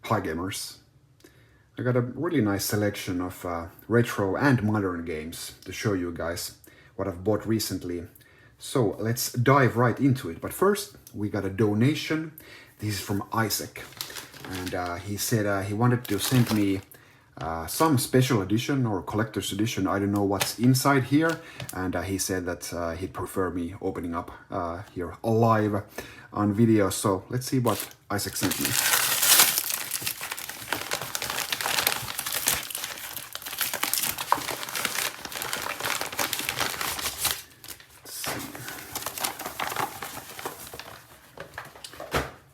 Hi gamers. I got a really nice selection of retro and modern games to show you guys what I've bought recently. So let's dive right into it. But first, we got a donation. This is from Isaac. And he said he wanted to send me some special edition or collector's edition. I don't know what's inside here. And he said that he'd prefer me opening up here live on video. So let's see what Isaac sent me.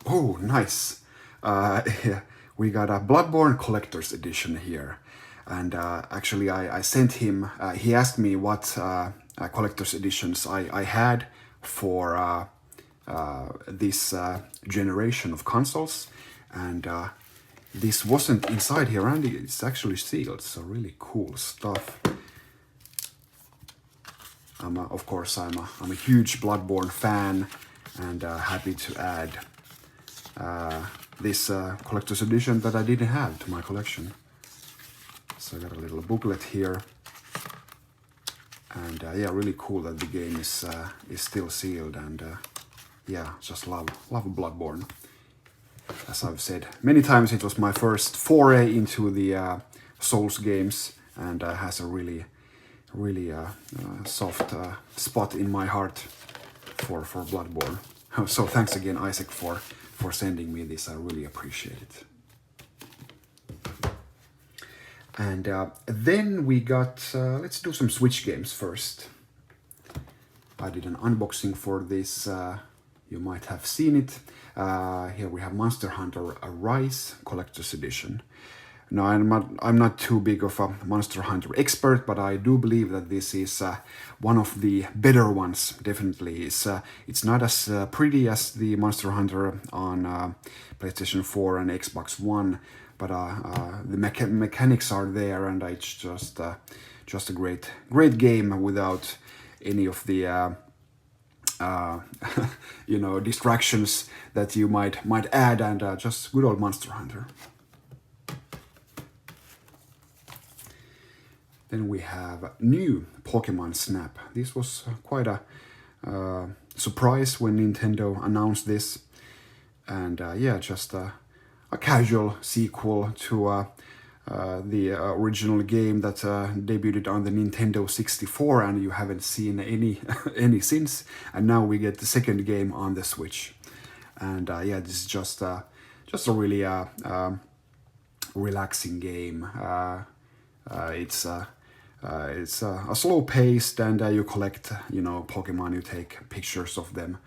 Oh, nice. Yeah, we got a Bloodborne Collector's Edition here. And actually, I sent him, he asked me what Collector's Editions I had for this generation of consoles. And this wasn't inside here, and it's actually sealed, so really cool stuff. Of course, I'm a huge Bloodborne fan, and happy to add this collector's edition that I didn't have to my collection. So I got a little booklet here, and yeah, really cool that the game is still sealed, and yeah, just love Bloodborne. As I've said many times, it was my first foray into the Souls games, and has a really soft spot in my heart for Bloodborne. So thanks again, Isaac, for sending me this. I really appreciate it. And then we got, let's do some Switch games first. I did an unboxing for this, you might have seen it. Here we have Monster Hunter Rise Collector's Edition. Now, I'm not too big of a Monster Hunter expert, but I do believe that this is one of the better ones. Definitely, it's not as pretty as the Monster Hunter on PlayStation 4 and Xbox One, but the mechanics are there, and it's just a great game without any of the you know, distractions that you might add, and just good old Monster Hunter. Then we have new Pokemon Snap. This was quite a surprise when Nintendo announced this. And yeah, just a casual sequel to the original game that debuted on the Nintendo 64, and you haven't seen any since. And now we get the second game on the Switch. And yeah, this is just a really relaxing game. It's a slow-paced, and you collect, you know, Pokemon. You take pictures of them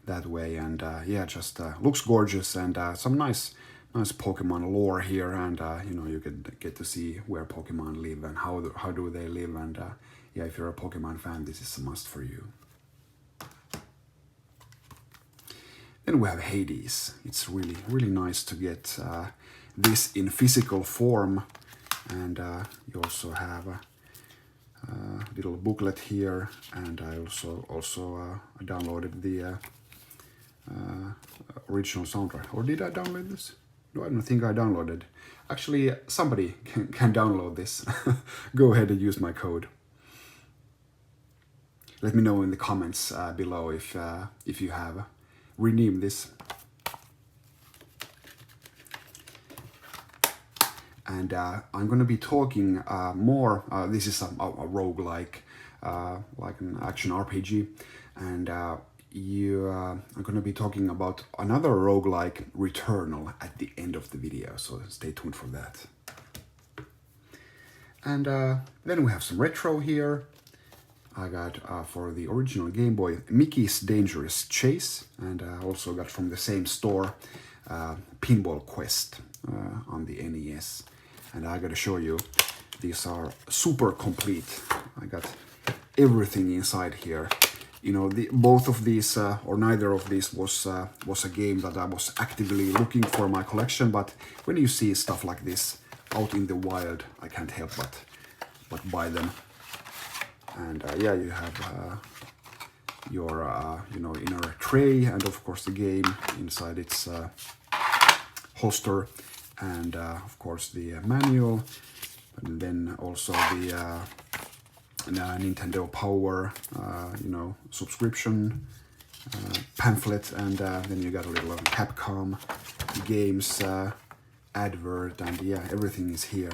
that way, and yeah, just looks gorgeous, and some nice Pokemon lore here, and you know, you could get to see where Pokemon live and how do they live, and yeah, if you're a Pokemon fan, this is a must for you. Then we have Hades. It's really nice to get this in physical form, and you also have a little booklet here, and I also downloaded the original soundtrack. Or did I download this? No, I don't think I downloaded. Actually, somebody can download this. Go ahead and use my code. Let me know in the comments below if you have redeemed this. And I'm going to be talking more. This is a roguelike, like an action RPG, and I'm going to be talking about another roguelike, Returnal, at the end of the video. So stay tuned for that. And then we have some retro here. I got for the original Game Boy, Mickey's Dangerous Chase, and I also got from the same store Pinball Quest on the NES. And I gotta show you, these are super complete. I got everything inside here. You know, both of these, or neither of these was a game that I was actively looking for in my collection, but when you see stuff like this out in the wild, I can't help but buy them. And yeah, you have your you know, inner tray, and of course the game inside its holster. and of course the manual, and then also the Nintendo Power, subscription pamphlet, and then you got a little Capcom games advert, and yeah, everything is here.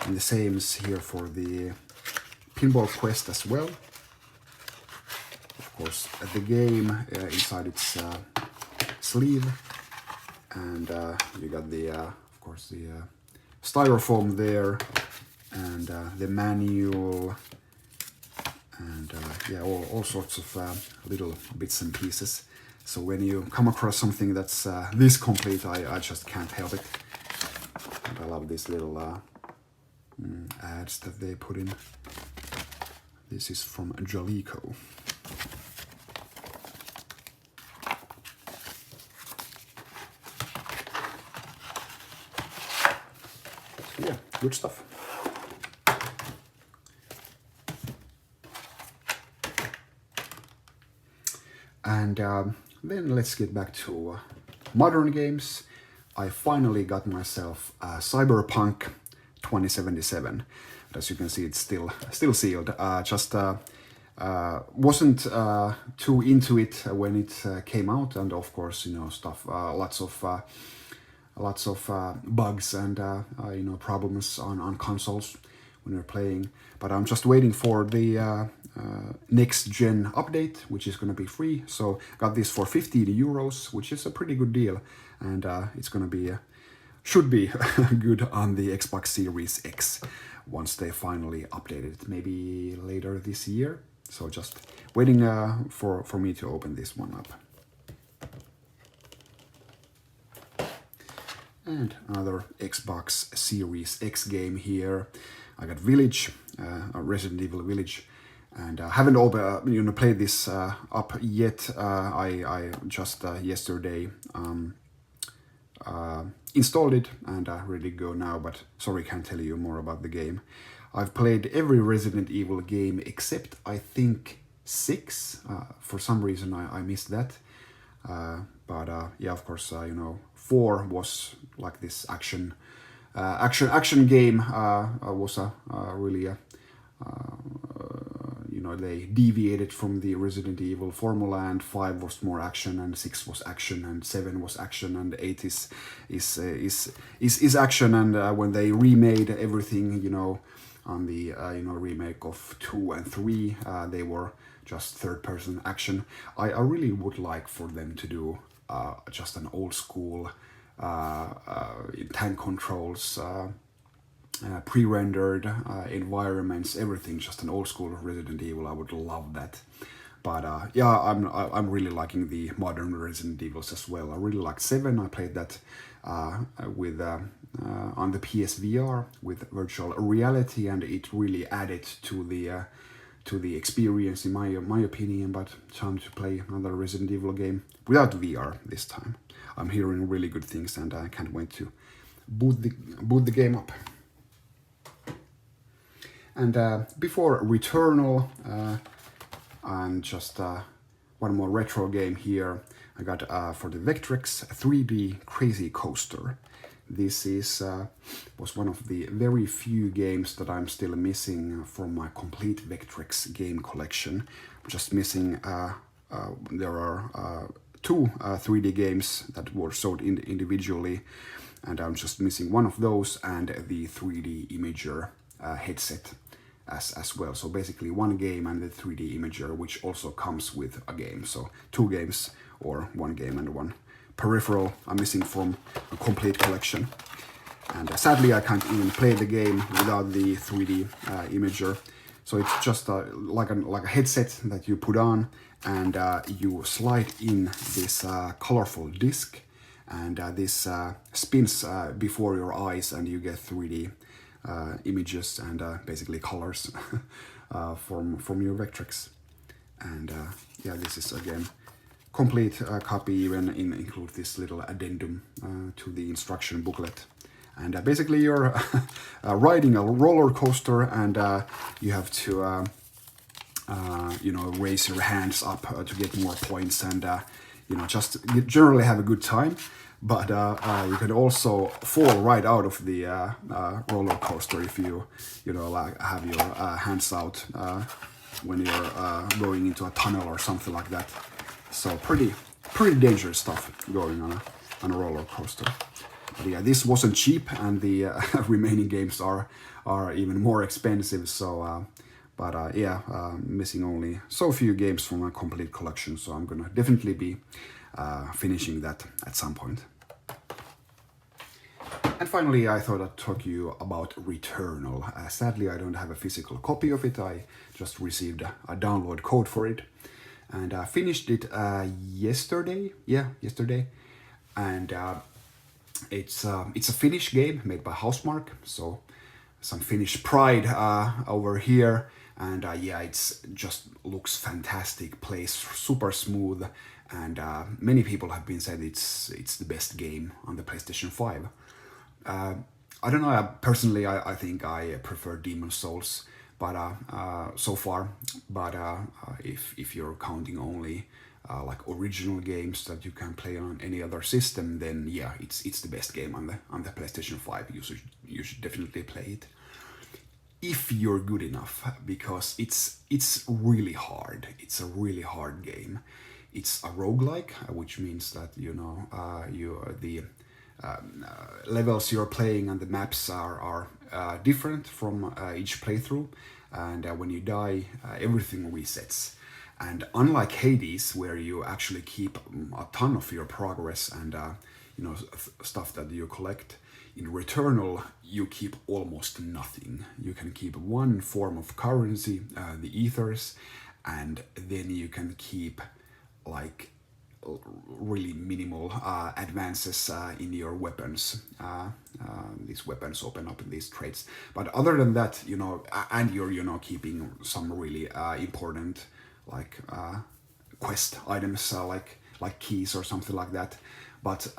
And the same is here for the Pinball Quest as well. Of course, the game inside its sleeve, and you got the, of course, the styrofoam there, and the manual, and yeah, all sorts of little bits and pieces. So when you come across something that's this complete, I just can't help it. And I love these little ads that they put in. This is from Jalico. So yeah, good stuff. And then let's get back to modern games. I finally got myself Cyberpunk 2077. As you can see, it's still sealed. Wasn't too into it when it came out, and of course, lots of bugs and problems on consoles when you're playing. But I'm just waiting for the next gen update, which is going to be free. So got this for 50 euros, which is a pretty good deal, and it's going to be should be good on the Xbox Series X once they finally update it, maybe later this year. So just waiting for me to open this one up. And another Xbox Series X game here. I got Village, Resident Evil Village, and I haven't played this up yet. I just yesterday installed it, and ready to go now, but sorry, can't tell you more about the game. I've played every Resident Evil game except, I think, 6. For some reason I missed that. But yeah, of course, 4 was like this action game. Was really they deviated from the Resident Evil formula, and 5 was more action, and 6 was action, and 7 was action, and 8 is action. And when they remade everything, on the remake of 2 and 3, they were just third-person action. I really would like for them to do just an old school tank controls, pre-rendered environments, everything, just an old school Resident Evil. I would love that. But yeah, I'm really liking the modern Resident Evils as well. I really liked 7. I played that with on the PSVR with virtual reality, and it really added to the experience in my opinion. But time to play another Resident Evil game without VR this time. I'm hearing really good things, and I can't wait to boot the game up. And before Returnal, and just one more retro game here, I got for the Vectrex 3D Crazy Coaster. This was one of the very few games that I'm still missing from my complete Vectrex game collection. I'm just missing, there are 2 3D games that were sold individually, and I'm just missing one of those, and the 3D Imager headset as well. So basically 1 game and the 3D Imager, which also comes with a game. So 2 games, or 1 game and 1 peripheral I'm missing from a complete collection. And sadly I can't even play the game without the 3D Imager. So it's just like a headset that you put on, and you slide in this colorful disc, and this spins before your eyes, and you get 3D images and basically colors from your Vectrex. And yeah, this is again complete copy, even include this little addendum to the instruction booklet. And basically you're riding a roller coaster, and you have to raise your hands up to get more points, and just generally have a good time. but you can also fall right out of the roller coaster if you like have your hands out when you're going into a tunnel or something like that. So pretty dangerous stuff going on a roller coaster. But yeah, this wasn't cheap, and the remaining games are even more expensive. So, missing only so few games from a complete collection. So I'm gonna definitely be finishing that at some point. And finally, I thought I'd talk to you about Returnal. Sadly, I don't have a physical copy of it. I just received a download code for it, and I finished it yesterday. Yeah, yesterday, and. It's a Finnish game made by Housemarque, so some Finnish pride over here, and it's just looks fantastic, plays super smooth, and many people have been said it's the best game on the PlayStation 5. I don't know. Personally, I think I prefer Demon's Souls, but so far. But if you're counting only like original games that you can play on any other system, then yeah, it's the best game on the PlayStation 5. You should definitely play it if you're good enough, because it's really hard. It's a really hard game. It's a roguelike, which means that the levels you're playing and the maps are different from each playthrough, and when you die, everything resets. And unlike Hades, where you actually keep a ton of your progress and stuff that you collect, in Returnal you keep almost nothing. You can keep one form of currency, the ethers, and then you can keep like really minimal advances in your weapons. These weapons open up these traits, but other than that, and you're keeping some really important like quest items, like keys or something like that. But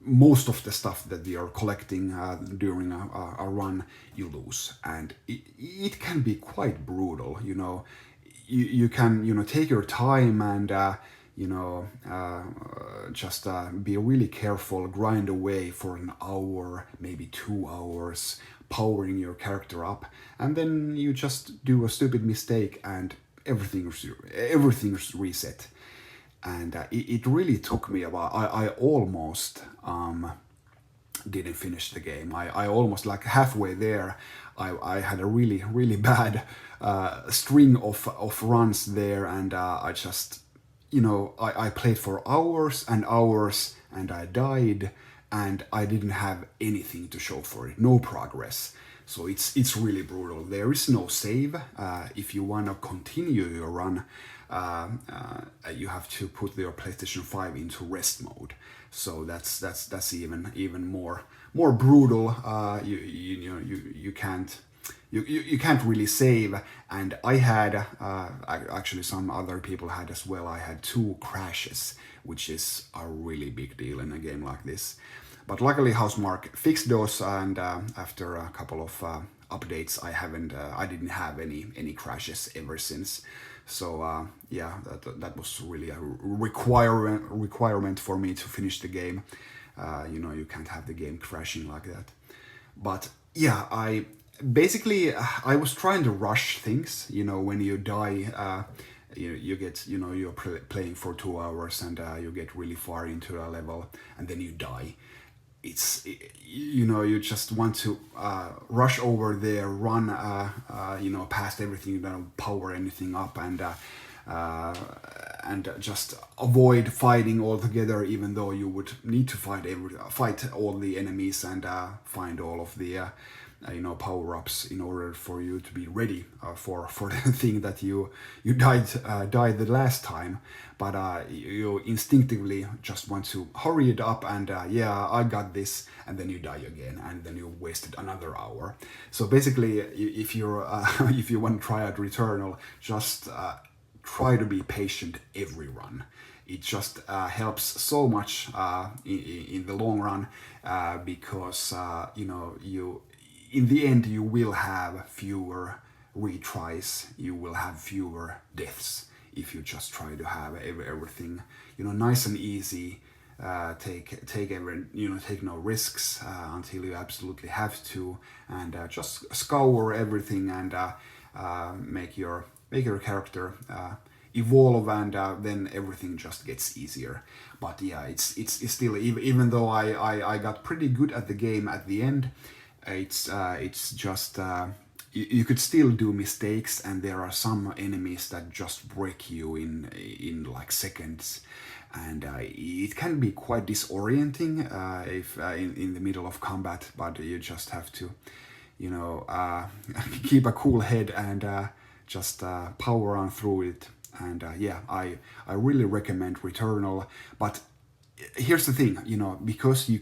most of the stuff that you're collecting during a run, you lose, and it can be quite brutal. You can take your time and just be really careful, grind away for an hour, maybe 2 hours, powering your character up, and then you just do a stupid mistake and everything's reset. And it really took me about. I almost didn't finish the game. I almost, like halfway there, I had a really bad string of runs there, and I just I played for hours and hours, and I died, and I didn't have anything to show for it, no progress. So it's really brutal. There is no save. If you want to continue your run, you have to put your PlayStation 5 into rest mode. So that's even more brutal. You can't really save. And I had actually some other people had as well. I had 2 crashes, which is a really big deal in a game like this. But luckily, Housemarque fixed those, and after a couple of updates, I didn't have any crashes ever since. So that was really a requirement for me to finish the game. You can't have the game crashing like that. But yeah, I was trying to rush things. When you die, you get you're playing for 2 hours, and you get really far into a level, and then you die. You just want to rush over there, run past everything, you don't power anything up, and just avoid fighting altogether, even though you would need to fight all the enemies and find all of the power-ups in order for you to be ready for the thing that you died the last time. But you instinctively just want to hurry it up, and I got this, and then you die again, and then you wasted another hour. So basically, if you're if you want to try out Returnal, just try to be patient every run. It just helps so much in the long run, because you in the end you will have fewer retries, you will have fewer deaths if you just try to have everything nice and easy take no risks until you absolutely have to, and just scour everything and make your character evolve, and then everything just gets easier. But yeah, it's still, even though I got pretty good at the game at the end, it's just you could still do mistakes, and there are some enemies that just break you in like seconds, and it can be quite disorienting if in the middle of combat. But you just have to, keep a cool head and just power on through it. And yeah, I really recommend Returnal. But here's the thing, because you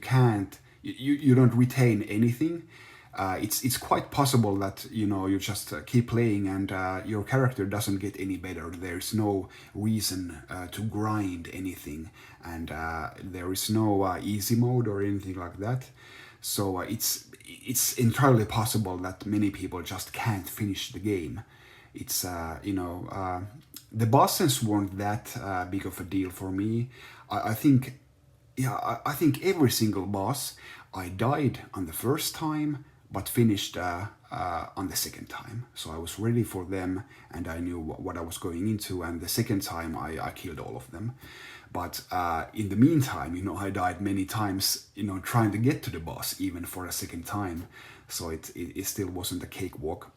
don't retain anything. It's quite possible that you just keep playing and your character doesn't get any better. There's no reason to grind anything, and there is no easy mode or anything like that. So it's entirely possible that many people just can't finish the game. It's the bosses weren't that big of a deal for me. I think every single boss I died on the first time, but finished on the second time. So I was ready for them, and I knew what I was going into, and the second time I killed all of them. But in the meantime, I died many times, trying to get to the boss, even for a second time. So it still wasn't a cakewalk.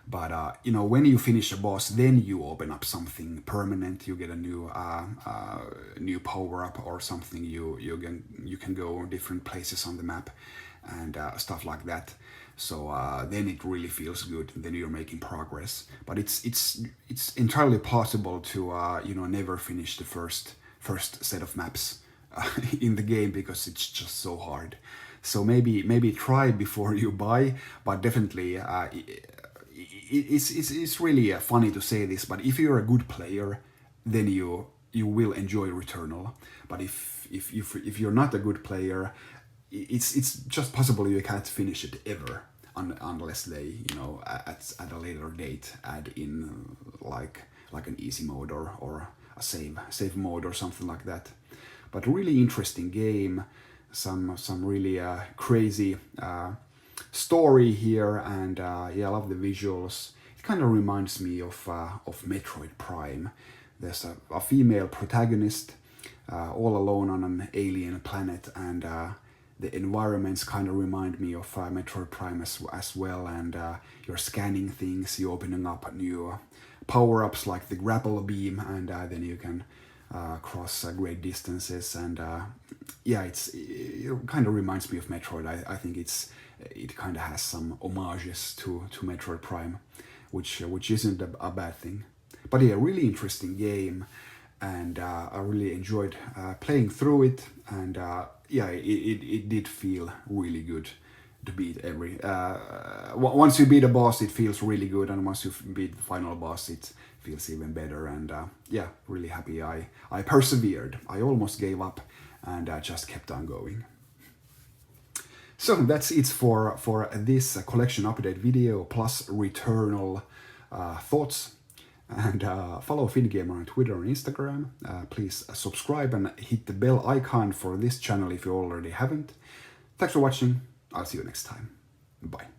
But when you finish a boss, then you open up something permanent. You get a new power up or something. You can go different places on the map and stuff like that. So then it really feels good. Then you're making progress. But it's entirely possible to never finish the first set of maps in the game, because it's just so hard. So maybe try before you buy, but definitely. It's really funny to say this, but if you're a good player, then you will enjoy Returnal. But if you're not a good player, it's just possible you can't finish it ever, unless they at a later date add in like an easy mode or a save mode or something like that. But really interesting game, some really crazy story here, and yeah, I love the visuals. It kind of reminds me of Metroid Prime. There's a female protagonist all alone on an alien planet, and the environments kind of remind me of Metroid Prime as well. And you're scanning things, you're opening up new power-ups like the grapple beam, and then you can cross great distances. And yeah, it kind of reminds me of Metroid. I think it kind of has some homages to Metroid Prime, which isn't a bad thing. But yeah, really interesting game, and I really enjoyed playing through it. And yeah, it did feel really good to beat every. Once you beat a boss, it feels really good, and once you beat the final boss, it feels even better. And yeah, really happy I persevered. I almost gave up, and just kept on going. So that's it for this collection update video plus Returnal thoughts. And follow FinGamer on Twitter and Instagram. Please subscribe and hit the bell icon for this channel if you already haven't. Thanks for watching. I'll see you next time. Bye.